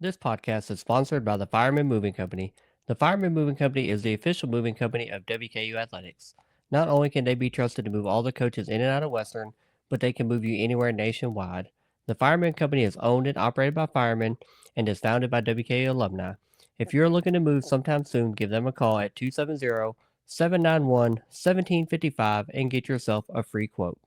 This podcast is sponsored by the Fireman Moving Company. The Fireman Moving Company is the official moving company of WKU Athletics. Not only can they be trusted to move all the coaches in and out of Western, but they can move you anywhere nationwide. The Fireman Company is owned and operated by firemen and is founded by WKU alumni. If you're looking to move sometime soon, give them a call at 270-791-1755 and get yourself a free quote.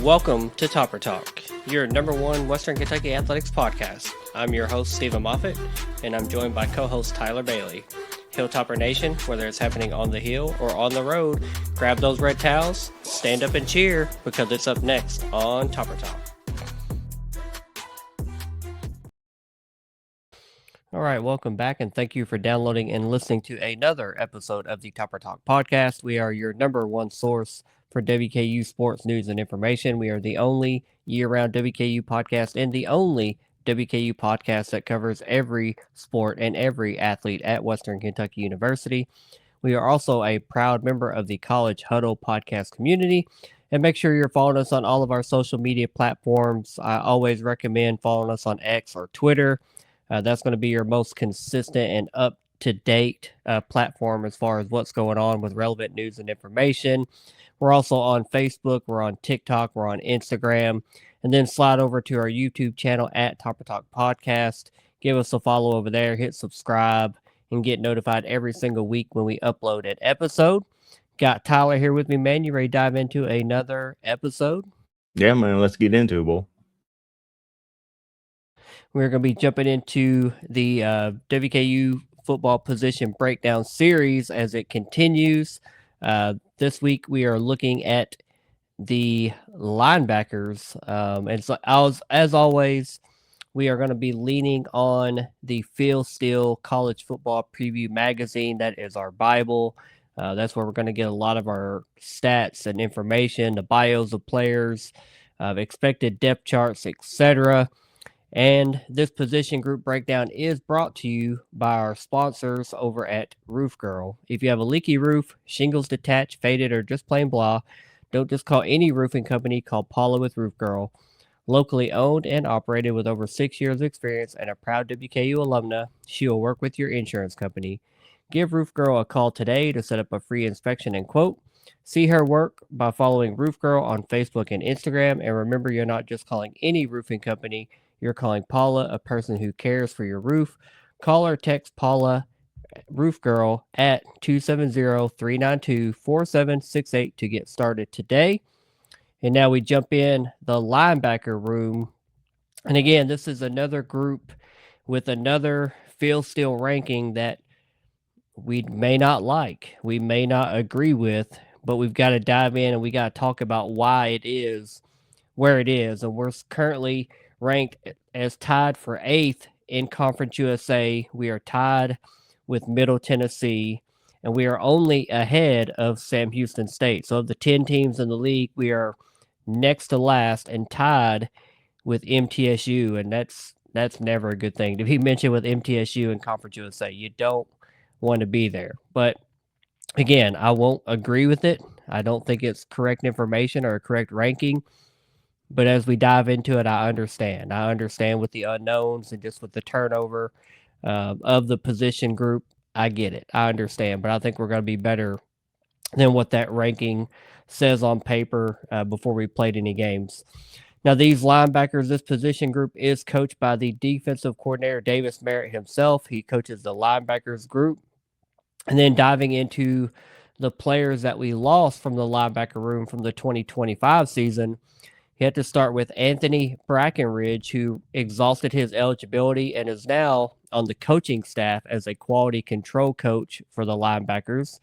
Welcome to Topper Talk, your number one Western Kentucky athletics podcast. I'm your host, Stephen Moffitt, and I'm joined by co-host Tyler Bailey. Hilltopper Nation, whether it's happening on the hill or on the road, grab those red towels, stand up and cheer, because it's up next on Topper Talk. All right, welcome back, and thank you for downloading and listening to another episode of the Topper Talk podcast. We are your number one source for WKU sports news and information. We are the only year-round WKU podcast and the only WKU podcast that covers every sport and every athlete at Western Kentucky University. We are also a proud member of the College Huddle podcast community. And make sure you're following us on all of our social media platforms. I always recommend following us on X or Twitter. That's going to be your most consistent and up-to-date platform as far as what's going on with relevant news and information. We're also on Facebook. We're on TikTok. We're on Instagram. And then slide over to our YouTube channel at Topper Talk Podcast. Give us a follow over there. Hit subscribe and get notified every single week when we upload an episode. Got Tyler here with me, man. You ready to dive into another episode? Yeah, man. Let's get into it, boy. We're going to be jumping into the WKU football position breakdown series as it continues. This week we are looking at the linebackers. And so, as always, we are going to be leaning on the Phil Steele College Football Preview magazine. That is our Bible. That's where we're going to get a lot of our stats and information, the bios of players, expected depth charts, etc. And this position group breakdown is brought to you by our sponsors over at Roof Girl. If you have a leaky roof, shingles detached, faded, or just plain blah, don't just call any roofing company. Call Paula with Roof Girl. Locally owned and operated with over 6 years of experience and a proud WKU alumna, she will work with your insurance company. Give Roof Girl a call today to set up a free inspection and quote. See her work by following Roof Girl on Facebook and Instagram. And remember, you're not just calling any roofing company. You're calling Paula, a person who cares for your roof. Call or text Paula Roof Girl at 270-392-4768 to get started today. And now we jump in the linebacker room. And again, this is another group with another Phil Steele ranking that we may not like, we may not agree with, but we've got to dive in and we got to talk about why it is where it is. And we're currently ranked as tied for 8th in Conference USA. We are tied with Middle Tennessee, and we are only ahead of Sam Houston State. So of the 10 teams in the league, we are next to last and tied with MTSU, and that's never a good thing to be mentioned with MTSU in Conference USA. You don't want to be there. But again, I won't agree with it. I don't think it's correct information or a correct ranking. But as we dive into it, I understand. I understand with the unknowns and just with the turnover of the position group. I get it. I understand. But I think we're going to be better than what that ranking says on paper before we played any games. Now, these linebackers, this position group is coached by the defensive coordinator, Davis Merritt himself. He coaches the linebackers group. And then diving into the players that we lost from the linebacker room from the 2025 season, you have to start with Anthony Brackenridge, who exhausted his eligibility and is now on the coaching staff as a quality control coach for the linebackers.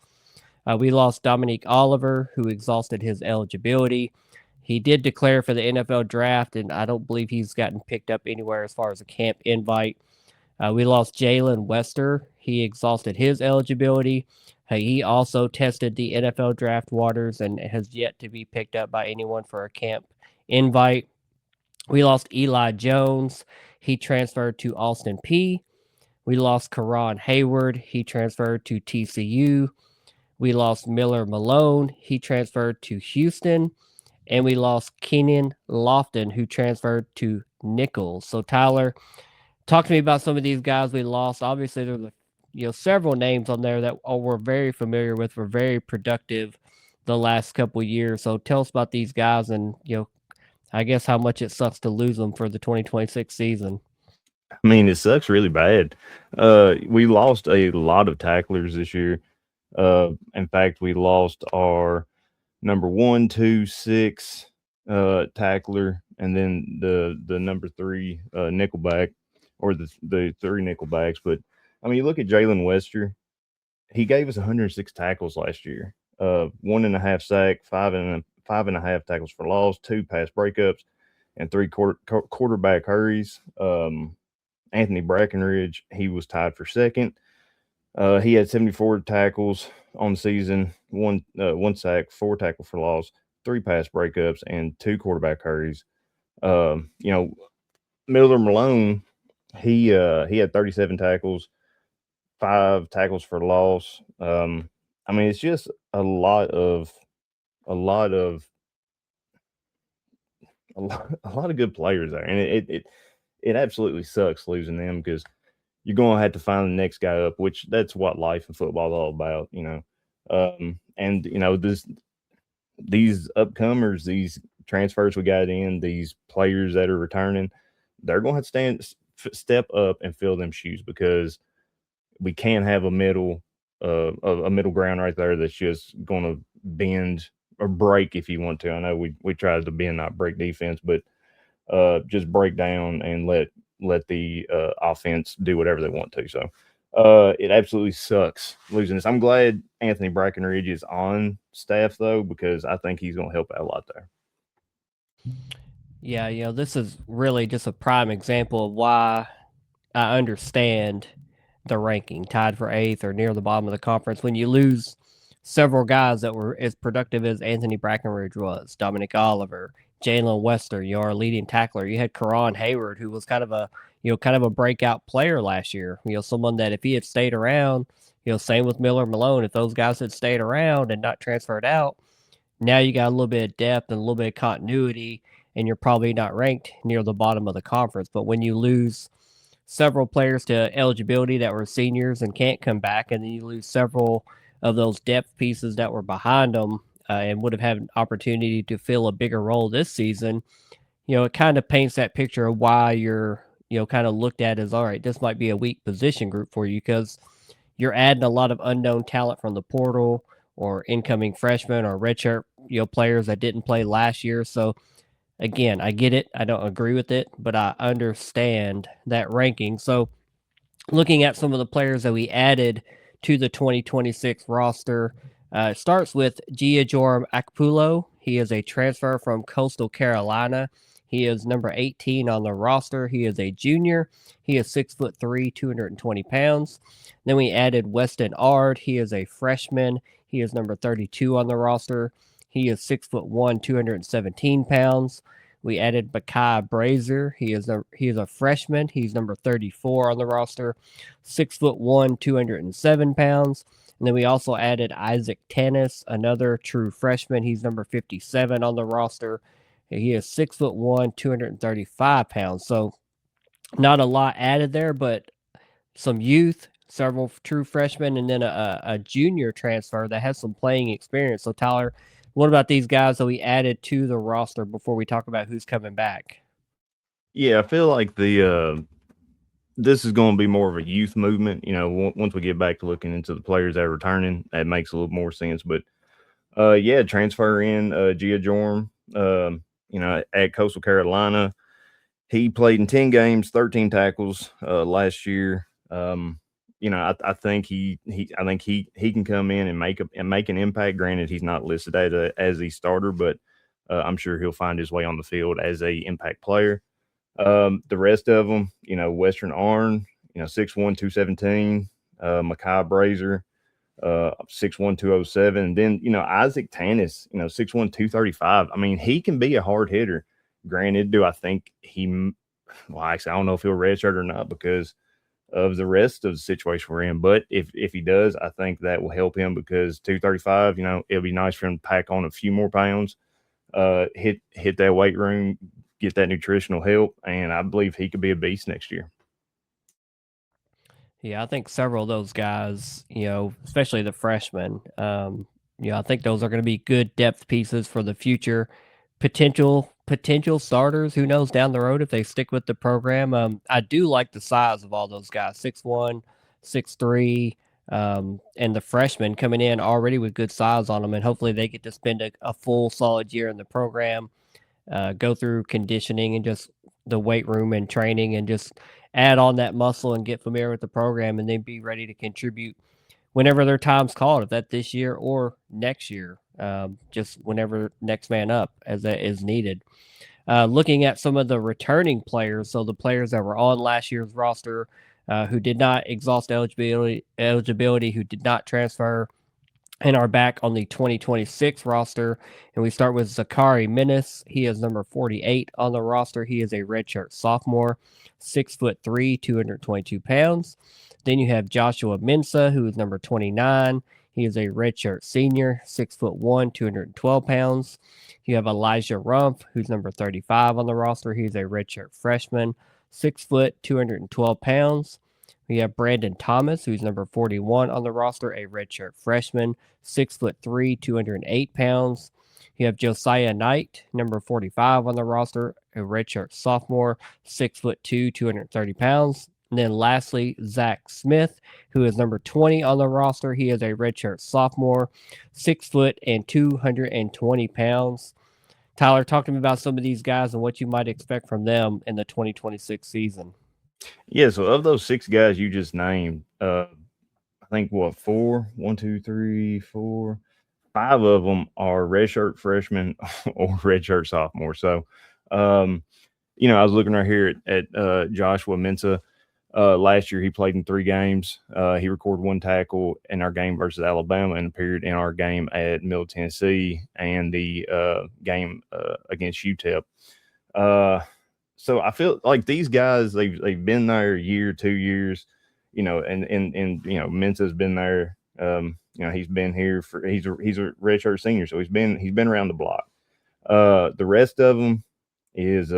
We lost Dominique Oliver, who exhausted his eligibility. He did declare for the NFL draft, and I don't believe he's gotten picked up anywhere as far as a camp invite. We lost Jalen Wester. He exhausted his eligibility. He also tested the NFL draft waters and has yet to be picked up by anyone for a camp invite. We lost Eli Jones. He transferred to Austin Peay. We lost Karan Hayward. He transferred to TCU. We lost Miller Malone. He transferred to Houston. And we lost Keenan Lofton, who transferred to Nichols. So, Tyler, Talk to me about some of these guys we lost. Obviously, there's several names on there that we're very familiar with. Were very productive the last couple years. So tell us about these guys, and I guess how much it sucks to lose them for the 2026 season. I mean, it sucks really bad. We lost a lot of tacklers this year. In fact, we lost our number 1, 2, 6 tackler, and then the number 3 nickelback, or the 3 nickelbacks. But I mean, you look at Jalen Wester. He gave us 106 tackles last year. 1.5 sack, five and a half tackles for loss, 2 pass breakups, and 3 quarterback hurries. Anthony Brackenridge, he was tied for second. He had 74 tackles on the season, one sack, 4 tackles for loss, 3 pass breakups, and 2 quarterback hurries. You know, Miller Malone, he had 37 tackles, 5 tackles for loss. I mean, it's just a lot of a lot of good players there, and it absolutely sucks losing them because you're going to have to find the next guy up, which that's what life in football is all about, you know. And these upcomers, these transfers we got in, these players that are returning, they're going to have to step up and fill them shoes because we can't have a middle ground right there that's just going to bend or break if you want to. I know we tried to bend not break defense, but just break down and let the offense do whatever they want to. So it absolutely sucks losing this. I'm glad Anthony Brackenridge is on staff though, because I think he's going to help out a lot there. Yeah, this is really just a prime example of why I understand the ranking, tied for eighth or near the bottom of the conference. When you lose several guys that were as productive as Anthony Brackenridge was, Dominic Oliver, Jalen Wester, our leading tackler. You had Karan Hayward, who was kind of a breakout player last year. Someone that if he had stayed around, same with Miller Malone. If those guys had stayed around and not transferred out, now you got a little bit of depth and a little bit of continuity, and you're probably not ranked near the bottom of the conference. But when you lose several players to eligibility that were seniors and can't come back, and then you lose several of those depth pieces that were behind them and would have had an opportunity to fill a bigger role this season, it kind of paints that picture of why you're, kind of looked at as, all right, this might be a weak position group for you because you're adding a lot of unknown talent from the portal or incoming freshmen or redshirt, players that didn't play last year. So again, I get it. I don't agree with it, but I understand that ranking. So looking at some of the players that we added to the 2026 roster, it starts with Giajorum Akpulo. He is a transfer from Coastal Carolina. He is number 18 on the roster. He is a junior. He is 6'3", 220 pounds. Then we added Weston Ard. He is a freshman. He is number 32 on the roster. He is 6'1", 217 pounds. We added Bakai Brazier. He is a freshman. He's number 34 on the roster, 6'1", 207 pounds. And then we also added Isaac Tannis, another true freshman. He's number 57 on the roster. He is 6'1", 235 pounds. So not a lot added there, but some youth, several true freshmen, and then a junior transfer that has some playing experience. So Tyler, what about these guys that we added to the roster before we talk about who's coming back? Yeah, I feel like the this is going to be more of a youth movement. You know, once we get back to looking into the players that are returning, that makes a little more sense. But yeah, transfer in Gia Jorm, at Coastal Carolina. He played in 10 games, 13 tackles last year. I think I think he can come in and make an impact. Granted, he's not listed as a starter, but I'm sure he'll find his way on the field as a impact player. The rest of them, Western Arn, 6'1", 217, Makai Brazier, 6'1", 207. And then, Isaac Tannis, 6'1", 235. I mean, he can be a hard hitter. Granted, do I think actually, I don't know if he'll redshirt or not because of the rest of the situation we're in. But if he does, I think that will help him because 235, it'll be nice for him to pack on a few more pounds, hit that weight room, get that nutritional help, and I believe he could be a beast next year. Yeah, I think several of those guys, especially the freshmen, I think those are going to be good depth pieces for the future. Potential starters. Who knows down the road if they stick with the program? I do like the size of all those guys: 6'1", 6'3", and the freshmen coming in already with good size on them, and hopefully they get to spend a full solid year in the program, go through conditioning and just the weight room and training and just add on that muscle and get familiar with the program and then be ready to contribute whenever their time's called, if that this year or next year, just whenever next man up as that is needed. Looking at some of the returning players, so the players that were on last year's roster, who did not exhaust eligibility, who did not transfer, and are back on the 2026 roster. And we start with Zachary Menace. He is number 48 on the roster. He is a redshirt sophomore, 6'3", 222 pounds. Then you have Joshua Mensa, who is number 29. He is a redshirt senior, 6'1", 212 pounds. You have Elijah Rumpf, who's number 35 on the roster. He's a redshirt freshman, 6', 212 pounds. We have Brandon Thomas, who's number 41 on the roster, a redshirt freshman, 6'3", 208 pounds. You have Josiah Knight, number 45 on the roster, a redshirt sophomore, 6'2", 230 pounds. And then lastly, Zach Smith, who is number 20 on the roster. He is a redshirt sophomore, 6 and 220 pounds. Tyler, talk to me about some of these guys and what you might expect from them in the 2026 season. Yeah, so of those six guys you just named, I think what four, one, two, three, four, five of them are redshirt freshmen or redshirt sophomore. So, um, I was looking right here at Joshua Mensa. Last year, he played in 3 games. He recorded 1 tackle in our game versus Alabama and appeared in our game at Middle Tennessee and the game against UTEP. Uh, so I feel like these guys they've been there a year, 2 years, and Mensa's been there. He's been here for he's a redshirt senior, so he's been around the block. The rest of them is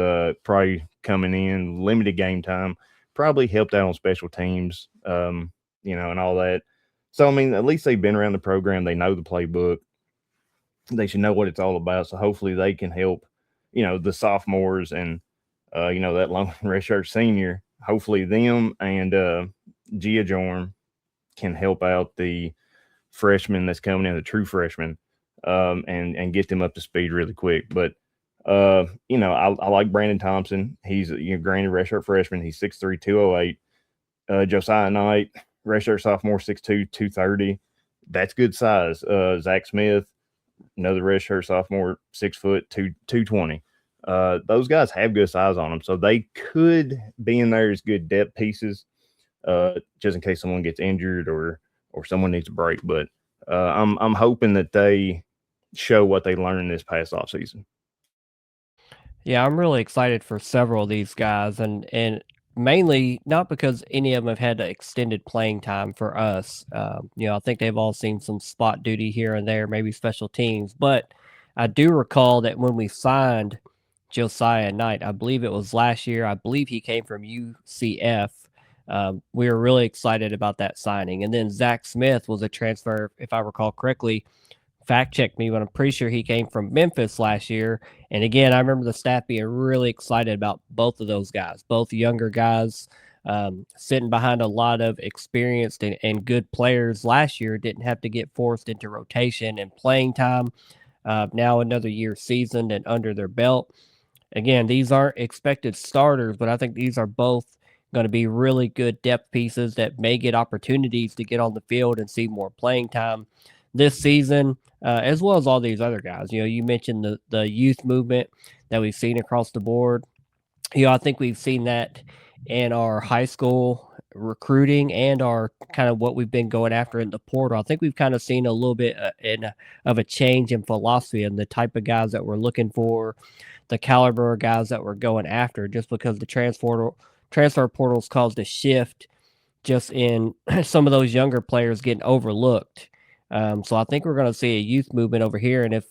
probably coming in limited game time, probably helped out on special teams, and all that. So I mean, at least they've been around the program. They know the playbook. They should know what it's all about. So hopefully they can help, the sophomores and that lone redshirt senior. Hopefully them and Gia Jorm can help out the freshman that's coming in, the true freshman, and get them up to speed really quick. But I like Brandon Thompson. He's granted redshirt freshman. He's 6'3", 208. Josiah Knight, redshirt sophomore, 6'2", 230. That's good size. Zach Smith, another redshirt sophomore, 6', 220. Those guys have good size on them, so they could be in there as good depth pieces, just in case someone gets injured or someone needs a break. But I'm hoping that they show what they learned this past offseason. Yeah, I'm really excited for several of these guys, and mainly not because any of them have had extended playing time for us. I think they've all seen some spot duty here and there, maybe special teams. But I do recall that when we signed Josiah Knight, I believe it was last year. I believe he came from UCF. We were really excited about that signing, and then Zach Smith was a transfer, if I recall correctly, fact check me, but I'm pretty sure he came from Memphis last year. And again, I remember the staff being really excited about both of those guys, both younger guys, sitting behind a lot of experienced and good players last year, didn't have to get forced into rotation and playing time. Now another year seasoned and under their belt. Again, these aren't expected starters, but I think these are both going to be really good depth pieces that may get opportunities to get on the field and see more playing time this season, as well as all these other guys. You mentioned the youth movement that we've seen across the board. I think we've seen that in our high school recruiting and our kind of what we've been going after in the portal. I think we've kind of seen a little bit of a change in philosophy and the type of guys that we're looking for, the caliber of guys that we're going after, just because the transfer portals caused a shift just in some of those younger players getting overlooked. So I think we're going to see a youth movement over here. And if,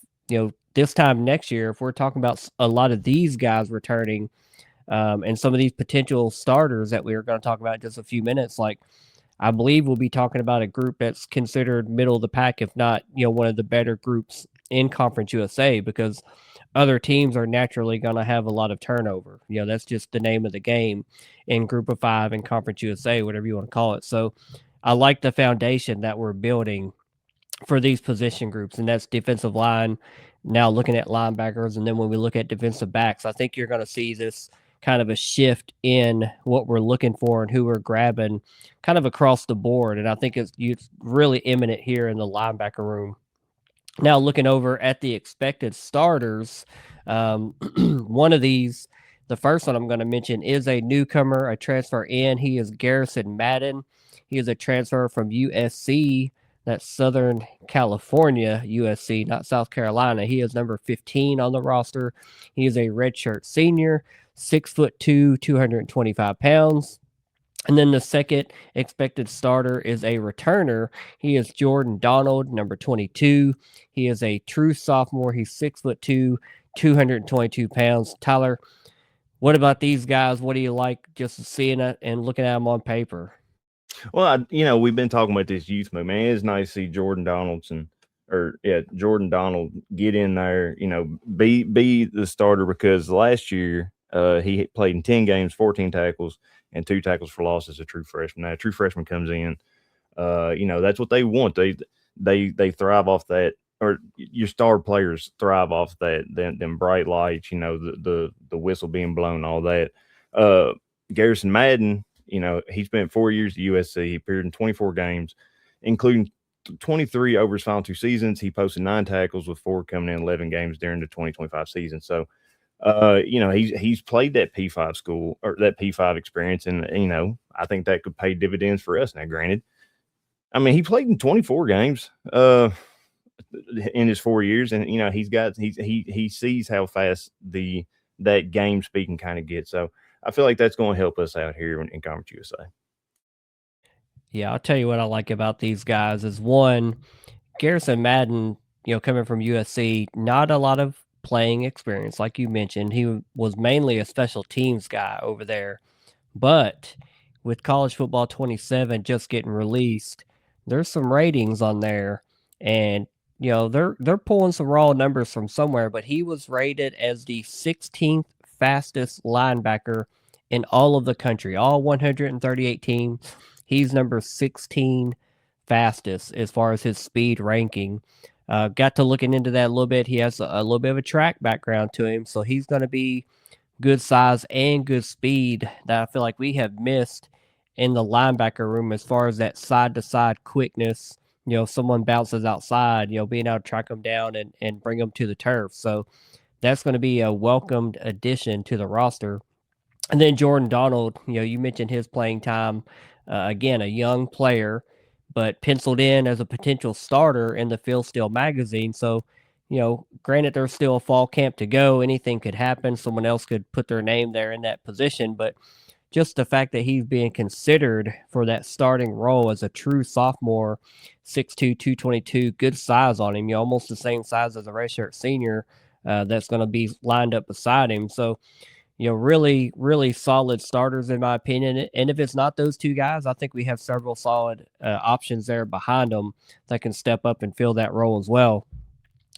this time next year, if we're talking about a lot of these guys returning, and some of these potential starters that we are going to talk about in just a few minutes, like I believe we'll be talking about a group that's considered middle of the pack, if not, one of the better groups in Conference USA, because other teams are naturally going to have a lot of turnover. That's just the name of the game in Group of Five in Conference USA, whatever you want to call it. So I like the foundation that we're building for these position groups, and that's defensive line. Now looking at linebackers, and then when we look at defensive backs, I think you're going to see this kind of a shift in what we're looking for and who we're grabbing kind of across the board. And I think it's really imminent here in the linebacker room. Now, looking over at the expected starters, one of these, the first one I'm going to mention, is a newcomer, a transfer in. He is Garrison Madden. He is a transfer from USC, that's Southern California USC, not South Carolina. He is number 15 on the roster. He is a redshirt senior, 6'2", 225 pounds. And then the second expected starter is a returner. He is Jordan Donald, number 22. He is a true sophomore. He's 6'2", 222 pounds. Tyler, what about these guys? What do you like just seeing it and looking at them on paper? Well, we've been talking about this youth movement. It is nice to see Jordan Donald get in there. Be the starter, because last year he played in 10 games, 14 tackles, and 2 tackles for loss as a true freshman. Now, a true freshman comes in, that's what they want. They thrive off that, or your star players thrive off that. Them bright lights, the whistle being blown, all that. Garrison Madden, he spent 4 years at USC. He appeared in 24 games, including 23 over his final 2 seasons. He posted 9 tackles, with 4 coming in 11 games during the 2025 season. So, he's played that P5 school, or that P5 experience, and I think that could pay dividends for us. Now, granted, I mean, he played in 24 games in his 4 years, and he sees how fast that game speaking kind of gets. So I feel like that's going to help us out here in Conference USA. Yeah, I'll tell you what I like about these guys is, one, Garrison Madden, coming from USC, not a lot of playing experience, like you mentioned. He was mainly a special teams guy over there. But with College Football 27 just getting released, there's some ratings on there, and they're pulling some raw numbers from somewhere. But he was rated as the 16th fastest linebacker in all of the country, all 138 teams. He's number 16 fastest as far as his speed ranking. Got to looking into that a little bit. He has a little bit of a track background to him, so he's going to be good size and good speed that I feel like we have missed in the linebacker room as far as that side to side quickness. Someone bounces outside, being able to track them down and bring them to the turf. So that's going to be a welcomed addition to the roster. And then Jordan Donald, you mentioned his playing time. Again, a young player, but penciled in as a potential starter in the Phil Steele magazine. So, granted, there's still a fall camp to go. Anything could happen. Someone else could put their name there in that position. But just the fact that he's being considered for that starting role as a true sophomore, 6'2", 222, good size on him. Almost the same size as a redshirt senior that's going to be lined up beside him. So, really, really solid starters in my opinion. And if it's not those two guys, I think we have several solid options there behind them that can step up and fill that role as well.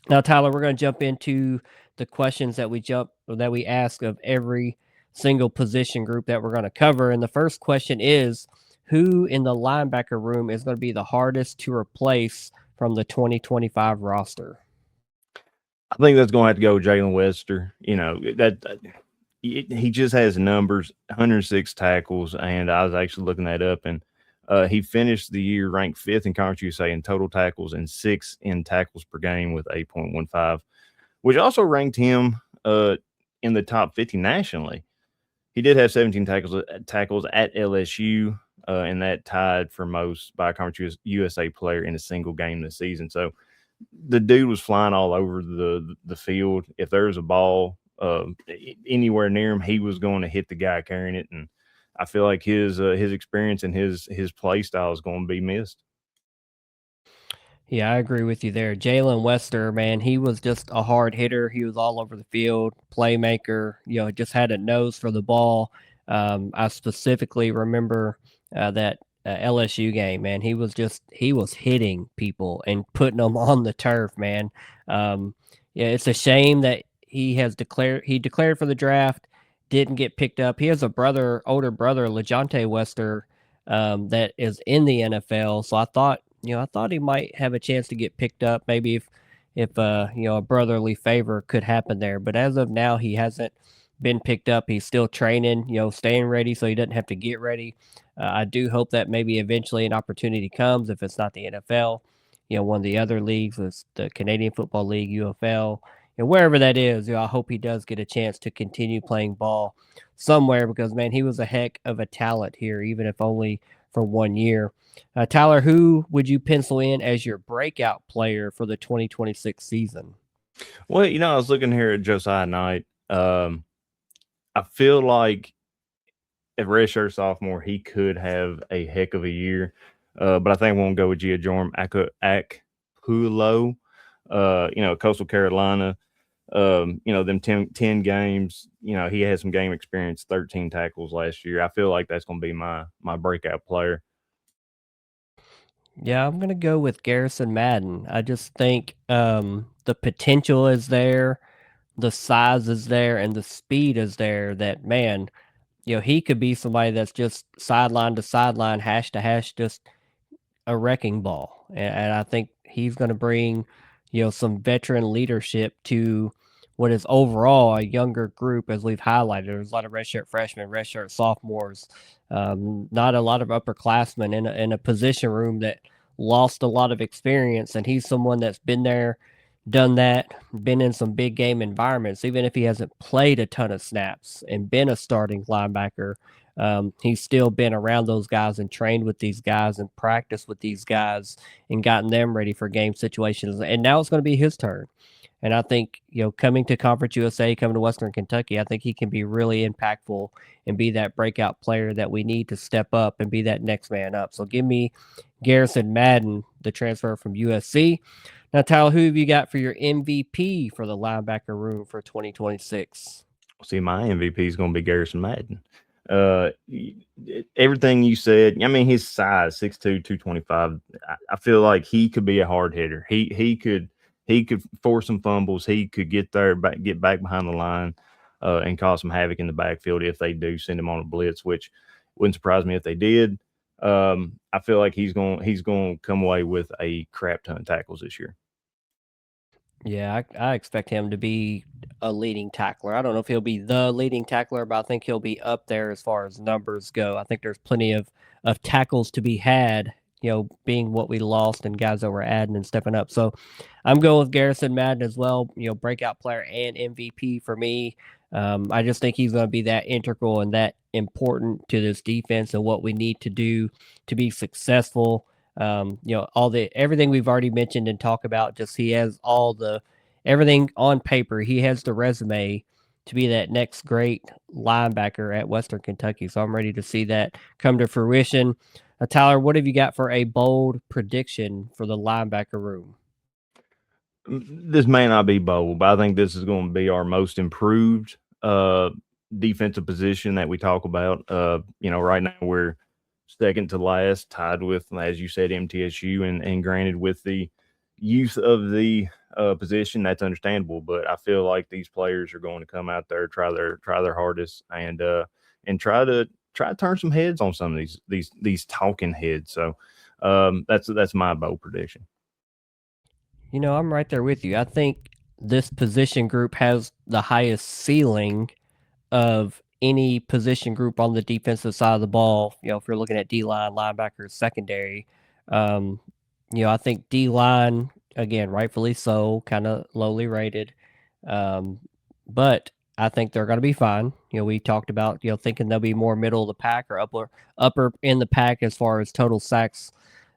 Now, Tyler, we're going to jump into the questions that we ask of every single position group that we're going to cover. And the first question is, who in the linebacker room is going to be the hardest to replace from the 2025 roster? I think that's going to have to go Jalen Wester. He just has numbers, 106 tackles, and I was actually looking that up, and he finished the year ranked 5th in Conference USA in total tackles and 6th in tackles per game with 8.15, which also ranked him in the top 50 nationally. He did have 17 tackles at LSU, and that tied for most by a Conference USA player in a single game this season. So the dude was flying all over the field. If there was a ball anywhere near him, he was going to hit the guy carrying it, and I feel like his experience and his play style is going to be missed. Yeah, I agree with you there. Jalen Wester, man, he was just a hard hitter. He was all over the field, playmaker, just had a nose for the ball. I specifically remember that LSU game, man. He was hitting people and putting them on the turf, man. Yeah, it's a shame that he declared for the draft, didn't get picked up. He has a older brother, LeJontay Wester, that is in the NFL. So I thought he might have a chance to get picked up, maybe if a brotherly favor could happen there. But as of now, he hasn't been picked up. He's still training, staying ready so he doesn't have to get ready. I do hope that maybe eventually an opportunity comes if it's not the NFL, one of the other leagues, is the Canadian Football League, UFL, and wherever that is. I hope he does get a chance to continue playing ball somewhere because, man, he was a heck of a talent here, even if only for 1 year. Tyler, who would you pencil in as your breakout player for the 2026 season? Well, I was looking here at Josiah Knight. I feel like a redshirt sophomore, he could have a heck of a year. But I think we'll go with Giajorm Akpulo, Coastal Carolina. Them 10 games, he had some game experience, 13 tackles last year. I feel like that's going to be my breakout player. Yeah, I'm gonna go with Garrison Madden. I just think the potential is there, the size is there, and the speed is there. That man, he could be somebody that's just sideline to sideline, hash to hash, just a wrecking ball. And I think he's going to bring, some veteran leadership to what is overall a younger group, as we've highlighted. There's a lot of redshirt freshmen, redshirt sophomores, not a lot of upperclassmen in a position room that lost a lot of experience. And he's someone that's been there, done that, been in some big game environments, even if he hasn't played a ton of snaps and been a starting linebacker. He's still been around those guys and trained with these guys and practiced with these guys and gotten them ready for game situations. And now it's going to be his turn. And I think, coming to Conference USA, coming to Western Kentucky, I think he can be really impactful and be that breakout player that we need to step up and be that next man up. So give me Garrison Madden, the transfer from USC. Now, Tyler, who have you got for your MVP for the linebacker room for 2026? See, my MVP is going to be Garrison Madden. Uh, Everything you said. I mean, his size, 6'2", 225. I feel like he could be a hard hitter. He could force some fumbles. He could get there, get back behind the line, and cause some havoc in the backfield if they do send him on a blitz, which wouldn't surprise me if they did. I feel like he's going to come away with a crap ton of tackles this year. Yeah, I expect him to be a leading tackler. I don't know if he'll be the leading tackler, but I think he'll be up there as far as numbers go. I think there's plenty of tackles to be had, being what we lost and guys that we're adding and stepping up. So I'm going with Garrison Madden as well, breakout player and MVP for me. I just think he's going to be that integral and that important to this defense and what we need to do to be successful. All the everything we've already mentioned and talk about. Just he has all the everything on paper. He has the resume to be that next great linebacker at Western Kentucky. So I'm ready to see that come to fruition. Tyler, what have you got for a bold prediction for the linebacker room? This may not be bold, but I think this is going to be our most improved defensive position that we talk about. Right now we're second to last, tied with, as you said, MTSU, and granted, with the youth of the position, that's understandable. But I feel like these players are going to come out there, try their hardest, and try to turn some heads on some of these talking heads. So that's my bold prediction. I'm right there with you. I think this position group has the highest ceiling of any position group on the defensive side of the ball. If you're looking at D line, linebackers, secondary, um, I think D line, again, rightfully so, kind of lowly rated. Um, but I think they're going to be fine. We talked about, thinking they'll be more middle of the pack or upper in the pack as far as total sacks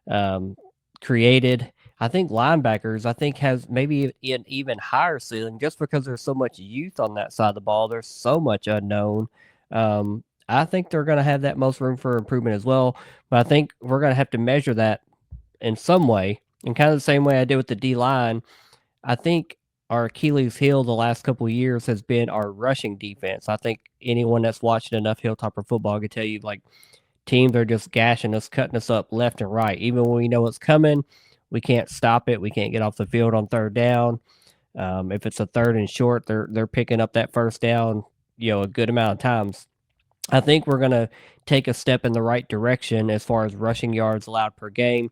um, created. I think linebackers, has maybe an even higher ceiling just because there's so much youth on that side of the ball. There's so much unknown. I think they're going to have that most room for improvement as well. But I think we're going to have to measure that in some way, and kind of the same way I did with the D line. I think our Achilles heel the last couple of years has been our rushing defense. I think anyone that's watched enough Hilltopper football could tell you, like, teams are just gashing us, cutting us up left and right. Even when we know it's coming, we can't stop it. We can't get off the field on third down. If it's a third and short, they're picking up that first down, a good amount of times. I think we're going to take a step in the right direction as far as rushing yards allowed per game.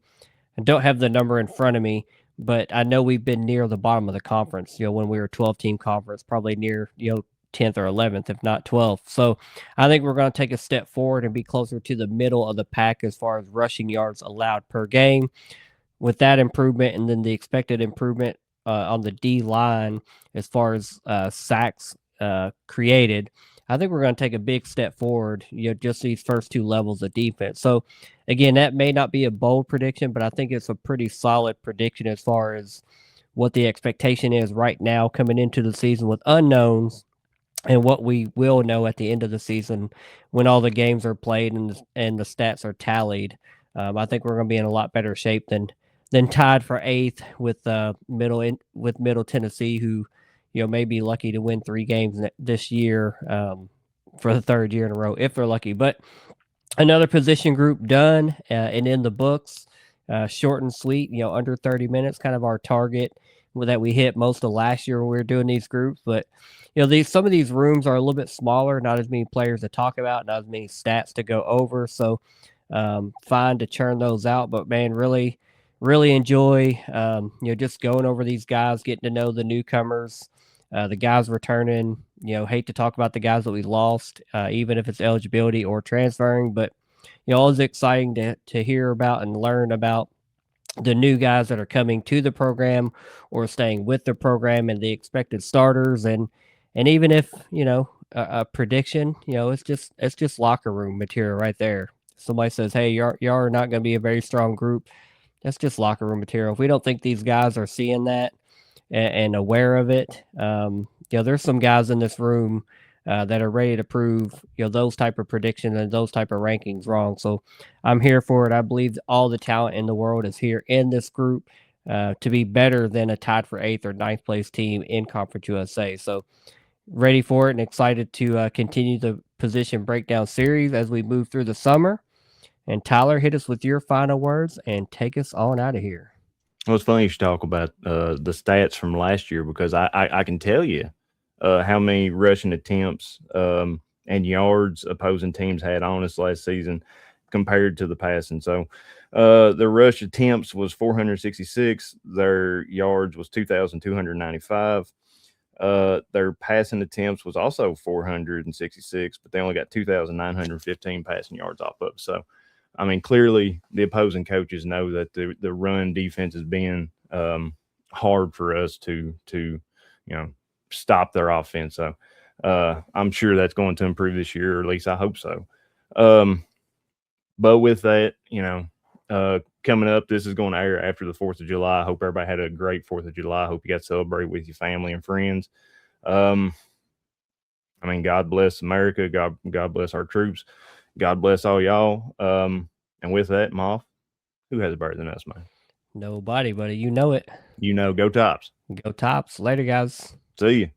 I don't have the number in front of me, but I know we've been near the bottom of the conference. When we were 12-team conference, probably near 10th or 11th, if not 12th. So I think we're going to take a step forward and be closer to the middle of the pack as far as rushing yards allowed per game. With that improvement and then the expected improvement on the D line as far as sacks created, I think we're going to take a big step forward, just these first two levels of defense. So, again, that may not be a bold prediction, but I think it's a pretty solid prediction as far as what the expectation is right now coming into the season with unknowns and what we will know at the end of the season when all the games are played and the stats are tallied. I think we're going to be in a lot better shape than tied for eighth with Middle Tennessee, who may be lucky to win 3 games this year for the third year in a row if they're lucky. But another position group done and in the books, short and sweet. Under 30 minutes, kind of our target that we hit most of last year when we were doing these groups. But some of these rooms are a little bit smaller, not as many players to talk about, not as many stats to go over. So fine to churn those out. But man, really, really enjoy just going over these guys, getting to know the newcomers, the guys returning. Hate to talk about the guys that we lost, even if it's eligibility or transferring. But always exciting to hear about and learn about the new guys that are coming to the program or staying with the program and the expected starters and even if a prediction, it's just locker room material right there. Somebody says, hey, y'all are not going to be a very strong group. That's just locker room material. If we don't think these guys are seeing that and aware of it, there's some guys in this room that are ready to prove those type of predictions and those type of rankings wrong. So I'm here for it. I believe all the talent in the world is here in this group to be better than a tied for eighth or ninth place team in Conference USA. So ready for it and excited to continue the position breakdown series as we move through the summer. And Tyler, hit us with your final words and take us on out of here. Well, it's funny you should talk about the stats from last year because I can tell you how many rushing attempts and yards opposing teams had on us last season compared to the passing. So their rush attempts was 466. Their yards was 2,295. Their passing attempts was also 466, but they only got 2,915 passing yards off of. So, I mean, clearly the opposing coaches know that the run defense is being hard for us to stop their offense. So I'm sure that's going to improve this year, or at least I hope so. But with that, coming up, this is going to air after the 4th of July. I hope everybody had a great 4th of July. I hope you got to celebrate with your family and friends. I mean, God bless America. God bless our troops. God bless all y'all. And with that, Moff, who has a better than us, man? Nobody, buddy. You know it. Go Tops. Go Tops. Later, guys. See you.